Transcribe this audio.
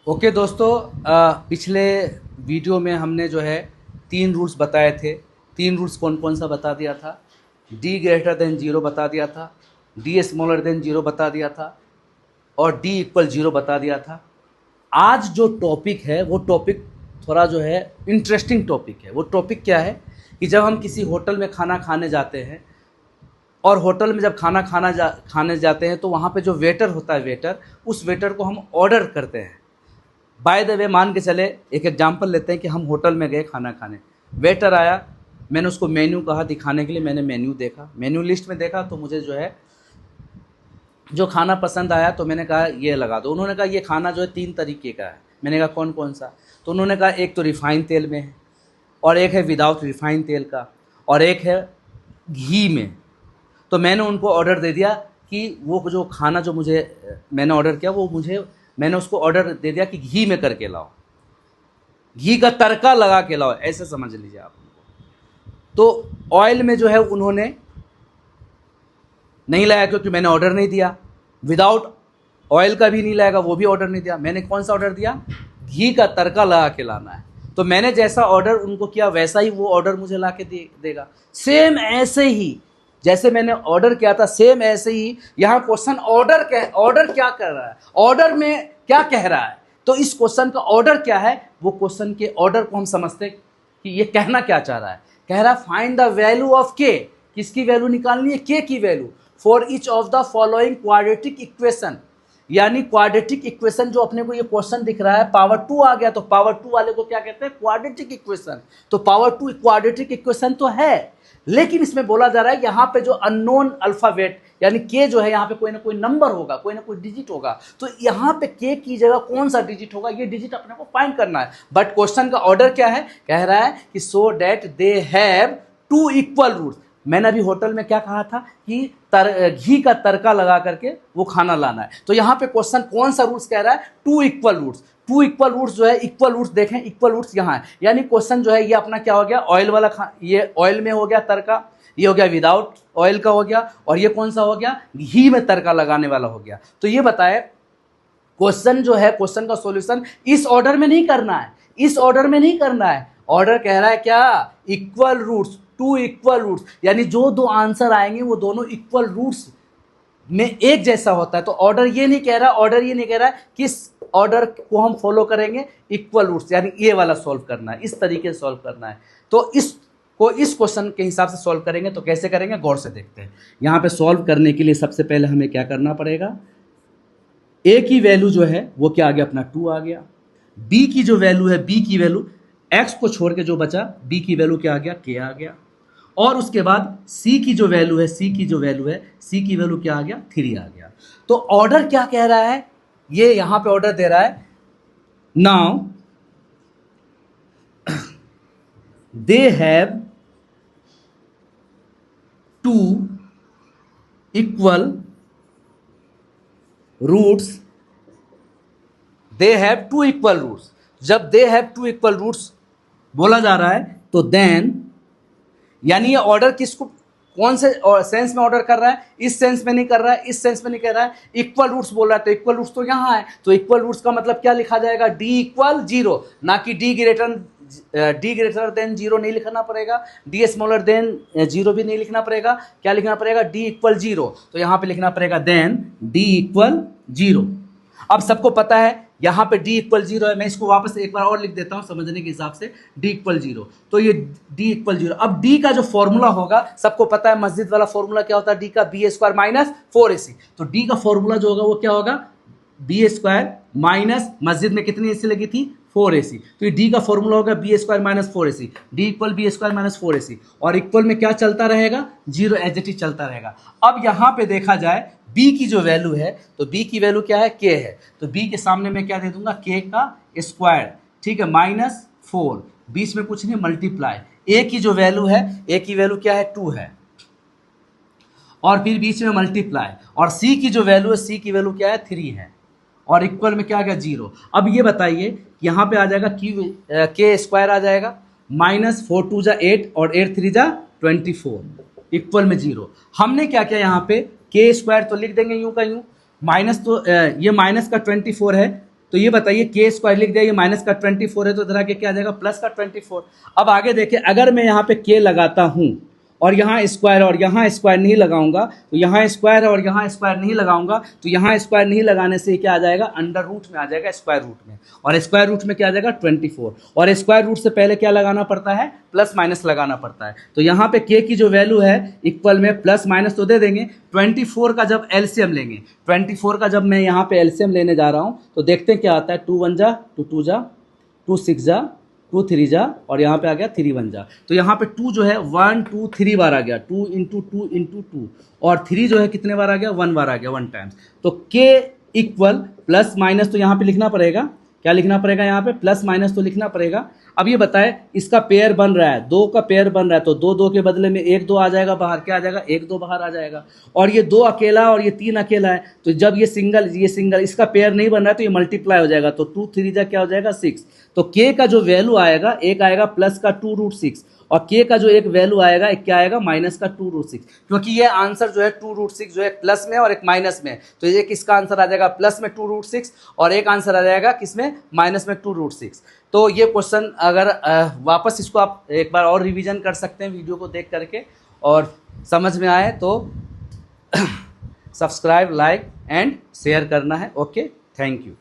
Okay दोस्तों, पिछले video में हमने जो है 3 रूल्स बताए थे। 3 रूल्स कौन कौन सा बता दिया था? डी ग्रेटर देन 0 बता दिया था, डी स्मॉलर देन 0 बता दिया था और डी इक्वल 0 बता दिया था। आज जो टॉपिक है वो टॉपिक थोड़ा जो है इंटरेस्टिंग टॉपिक है। वो टॉपिक क्या है कि जब हम किसी होटल में खाना खाने जाते हैं और होटल में जब खाने जाते हैं तो वहाँ पे जो वेटर होता है, उस वेटर को हम ऑर्डर करते हैं। बाय द वे मान के चले, एक एग्जांपल लेते हैं कि हम होटल में गए खाना खाने, वेटर आया, मैंने उसको मेन्यू कहा दिखाने के लिए, मैंने मेन्यू देखा, मेन्यू लिस्ट में देखा तो मुझे जो है जो खाना पसंद आया तो मैंने कहा ये लगा दो। उन्होंने कहा ये खाना जो है 3 तरीके का है। मैंने कहा कौन कौन सा? तो उन्होंने कहा एक तो रिफाइंड तेल में है और एक है विदाउट रिफाइंड तेल का और एक है घी में। तो मैंने उनको ऑर्डर दे दिया कि वो जो खाना जो मैंने ऑर्डर किया वो मैंने उसको ऑर्डर दे दिया कि घी में करके लाओ, घी का तड़का लगा के लाओ, ऐसे समझ लीजिए आप उनको। तो ऑयल में जो है उन्होंने नहीं लाया क्योंकि मैंने ऑर्डर नहीं दिया। विदाउट ऑयल का भी नहीं लाएगा, वो भी ऑर्डर नहीं दिया। मैंने कौन सा ऑर्डर दिया? घी का तड़का लगा के लाना है। तो मैंने जैसा ऑर्डर उनको किया वैसा ही वो ऑर्डर मुझे ला के देगा। सेम ऐसे ही जैसे मैंने ऑर्डर किया था, सेम ऐसे ही यहाँ क्वेश्चन ऑर्डर क्या कर रहा है, ऑर्डर में क्या कह रहा है। तो इस क्वेश्चन का ऑर्डर क्या है, वो क्वेश्चन के ऑर्डर को हम समझते कि ये कहना क्या चाह रहा है। कह रहा है फाइंड द वैल्यू ऑफ के। किसकी वैल्यू निकालनी है? के की value for each of the following quadratic equation. यानी क्वाड्रेटिक इक्वेशन जो अपने को ये क्वेश्चन दिख रहा है, पावर 2 आ गया तो पावर 2 वाले को क्या कहते हैं? Quadratic equation. तो पावर 2 क्वाड्रेटिक इक्वेशन तो है, लेकिन इसमें बोला जा रहा है यहाँ पे जो अननोन अल्फाबेट यानी के जो है, यहाँ पे कोई ना कोई नंबर होगा, कोई ना कोई डिजिट होगा। तो यहाँ पे के की जगह कौन सा डिजिट होगा, ये डिजिट अपने को फाइंड करना है। बट क्वेश्चन का ऑर्डर क्या है? कह रहा है कि so that they have 2 equal roots. मैंने अभी होटल में क्या कहा था कि घी का तड़का लगा करके वो खाना लाना है। तो यहाँ पे क्वेश्चन कौन सा रूट्स कह रहा है? 2 इक्वल रूट्स। 2 इक्वल रूट्स जो है, इक्वल रूट्स देखें, इक्वल रूट्स यहाँ है। यानी क्वेश्चन जो है ये अपना क्या हो गया? ऑयल वाला ये ऑयल में हो गया तड़का, ये हो गया विदाउट ऑयल का हो गया, और ये कौन सा हो गया? घी में तड़का लगाने वाला हो गया। तो ये बताए क्वेश्चन जो है, क्वेश्चन का सॉल्यूशन इस ऑर्डर में नहीं करना है, इस ऑर्डर में नहीं करना है। ऑर्डर कह रहा है क्या? Equal roots, 2 equal roots. यानी जो 2 आंसर आएंगे वो दोनों इक्वल रूट्स में एक जैसा होता है। तो ऑर्डर ये नहीं कह रहा है किस ऑर्डर को हम फॉलो करेंगे? इक्वल रूट्स, यानी ये वाला सॉल्व करना है, इस तरीके से सॉल्व करना है। तो इस क्वेश्चन के हिसाब से सॉल्व करेंगे। तो कैसे करेंगे, गौर से देखते हैं। यहाँ पे सॉल्व करने के लिए सबसे पहले हमें क्या करना पड़ेगा? ए की वैल्यू जो है वो क्या आ गया? अपना 2 आ गया। बी की जो वैल्यू है, बी की वैल्यू एक्स को छोड़ के जो बचा, बी की वैल्यू क्या आ गया? के आ गया। और उसके बाद सी की जो वैल्यू है, सी की वैल्यू क्या आ गया? 3 आ गया। तो ऑर्डर क्या कह रहा है? ये यहां पे ऑर्डर दे रहा है, now they have 2 equal roots. They have 2 equal roots. जब दे हैव 2 इक्वल रूट्स बोला जा रहा है तो देन, यानी ये ऑर्डर किसको, कौन से सेंस में ऑर्डर कर रहा है? इस सेंस में नहीं कर रहा है, इस सेंस में नहीं कर रहा है, इक्वल रूट्स बोल रहा है। तो इक्वल रूट्स तो यहां है, तो इक्वल रूट्स का मतलब क्या लिखा जाएगा? डी इक्वल 0, ना कि डी ग्रेटर देन 0 नहीं लिखना पड़ेगा, डी स्मॉलर देन 0 भी नहीं लिखना पड़ेगा। क्या लिखना पड़ेगा? D equal 0। तो यहां पे लिखना पड़ेगा देन डी इक्वल 0। अब सबको पता है यहां पे d इक्वल 0 है। मैं इसको वापस एक बार और लिख देता हूं समझने के हिसाब से, d इक्वल 0। तो ये d इक्वल 0। अब d का जो फॉर्मूला होगा, सबको पता है मस्जिद वाला फॉर्मूला क्या होता है? d का बी स्क्वायर माइनस 4ac। तो d का फॉर्मूला जो होगा वो क्या होगा? बी स्क्वायर माइनस, मस्जिद में कितनी एसी लगी थी? 4ac। तो ये d का फॉर्मूला होगा B square minus 4ac। d equal B square minus 4ac, और इक्वल में क्या चलता रहेगा? 0 एज इट इज चलता रहेगा। अब यहां पे देखा जाए b की जो वैल्यू है, तो b की वैल्यू क्या है? k है। तो b के सामने मैं क्या दे दूंगा? k का स्क्वायर, ठीक है, माइनस 4, बीच में कुछ नहीं, मल्टीप्लाई। a की जो वैल्यू है, a की वैल्यू क्या है? 2 है, और फिर बीच में मल्टीप्लाई। और c की जो वैल्यू है, c की वैल्यू क्या है? 3 है, और इक्वल में क्या आ गया? 0। अब ये बताइए, यहाँ पे आ जाएगा k स्क्वायर आ जाएगा, माइनस 4 2 जा 8 और 8 3 जा 24, इक्वल में 0। हमने क्या किया? यहाँ पे के स्क्वायर तो लिख देंगे यूं का यूं, माइनस तो ये माइनस का 24 है, तो ये बताइए के स्क्वायर लिख दिया, ये माइनस का 24 है तो इधर आके क्या आ जाएगा प्लस का 24। अब आगे देखिए, अगर मैं यहाँ पे के लगाता हूँ और यहाँ स्क्वायर और यहाँ स्क्वायर नहीं लगाऊंगा, तो यहाँ स्क्वायर है और यहाँ स्क्वायर नहीं लगाऊंगा, तो यहाँ स्क्वायर नहीं लगाने से क्या आ जाएगा अंडर रूट में आ जाएगा स्क्वायर रूट में, और स्क्वायर रूट में क्या आ जाएगा 24, और स्क्वायर रूट से पहले क्या लगाना पड़ता है प्लस माइनस लगाना पड़ता है। तो यहाँ पे के की जो वैल्यू है इक्वल में प्लस माइनस तो दे देंगे। 24 का जब एलसीएम लेंगे, 24 का जब मैं यहाँ पे एलसीएम लेने जा रहा हूँ तो देखते हैं क्या आता है, 2 1 जा 2 2 जा 2 6 जा 2 3 जा और यहाँ पे आ गया 3 1 जा। तो यहाँ पे 2 जो है 1 2 3 बार आ गया, 2 इंटू 2 इंटू 2, और 3 जो है कितने बार आ गया 1 बार आ गया 1 टाइम्स। तो के इक्वल प्लस माइनस तो यहाँ पे लिखना पड़ेगा, क्या लिखना पड़ेगा यहाँ पे प्लस माइनस तो लिखना पड़ेगा। अब ये बताए इसका पेयर बन रहा है, 2 का पेयर बन रहा है, तो 2 2 के बदले में 1 2 आ जाएगा बाहर, क्या आ जाएगा 1 2 बाहर आ जाएगा, और ये 2 अकेला और ये 3 अकेला है, तो जब ये सिंगल इसका पेयर नहीं बन रहा है तो ये मल्टीप्लाई हो जाएगा, तो 2 3 जा क्या हो जाएगा 6। तो के का जो वैल्यू आएगा एक आएगा प्लस का 2√6, और के का जो एक वैल्यू आएगा एक क्या आएगा माइनस का 2√6, क्योंकि ये आंसर जो है 2√6 जो है प्लस में और एक माइनस में, तो ये किसका आंसर आ जाएगा प्लस में 2√6 और एक आंसर आ जाएगा किसमें माइनस में 2√6। तो ये क्वेश्चन अगर वापस इसको आप एक बार और रिवीजन कर सकते हैं वीडियो को देख करके, और समझ में आए तो सब्सक्राइब लाइक एंड शेयर करना है। Okay, thank you.